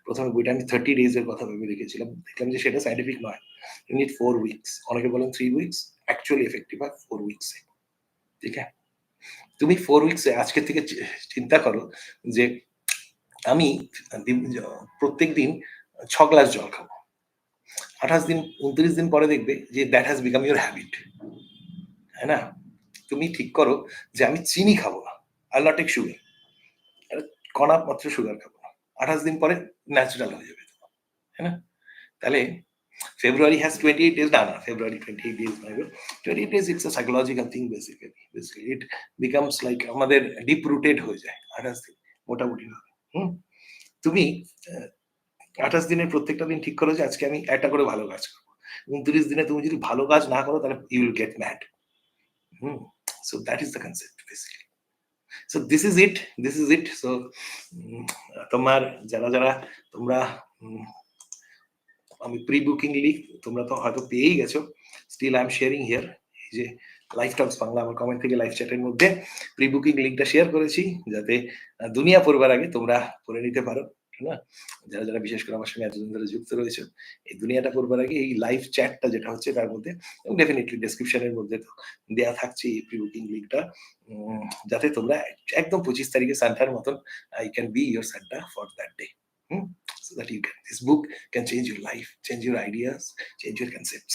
প্রথমে বইটা আমি 30 ডেজ এর কথা ভেবে লিখেছিলাম। দেখলাম যে সেটা সায়েন্টিফিক নয়। You need 4 weeks. অনেকে বলেন 3 উইকস, অ্যাকচুয়ালি ইফেক্টিভ হয় 4 উইকস এ। ঠিক আছে? তুমি 4 উইকস এ আজকে থেকে চিন্তা করো যে আমি প্রত্যেকদিন ৬ গ্লাস জল খাবো। ২৮ দিন ২৯ দিন পরে দেখবে যে that has become your habit. তাই না? তুমি ঠিক করো যে আমি চিনি খাবো না। I will not take sugar. কণা মাত্র সুগার খাবো না। ২৮ দিন পরে ন্যাচারাল হয়ে যাবে। তাই না? তাহলে February has 28 days. No, no, February 28 days. 28 days, it's a psychological thing basically. Basically, it becomes like আমাদের deep rooted হয়ে যায়। ২৮ দিন মোটামুটি ভাবে। হুম? তুমি ২৮ দিনের প্রত্যেকটা দিন ঠিক করো যে আজকে আমি একটা করে ভালো কাজ করব। ২৯ দিনে তুমি যদি ভালো কাজ না করো তাহলে you will get mad. Hmm? So that is the concept basically. So this is it. This is it. So তোমার যারা তোমরা আমি প্রি বুকিং লিঙ্ক তোমরা তো হয়তো পেয়েই গেছো। Still I am sharing here. এই যে লাইভ টকস বাংলা আমার কমেন্ট থেকে লাইভ চ্যাটের মধ্যে প্রি বুকিং লিঙ্কটা শেয়ার করেছি যাতে দুনিয়া পড়বার আগে তোমরা পড়ে নিতে পারো। ঠিক না? যারা বিশেষ করে আমার সঙ্গে এতদিন ধরে যুক্ত রয়েছে এই দুনিয়াটা পড়বার আগে এই লাইভ চ্যাটটা যেটা হচ্ছে তার মধ্যে ডেফিনিটলি ডেসক্রিপশনের মধ্যে তো দেয়া থাকছে এই প্রি বুকিং লিঙ্কটা যাতে তোমরা একদম ২৫ তারিখে সান্টার মতন I can be your Santa for that day. So that you can, this book can change your life, change your ideas, change your concepts.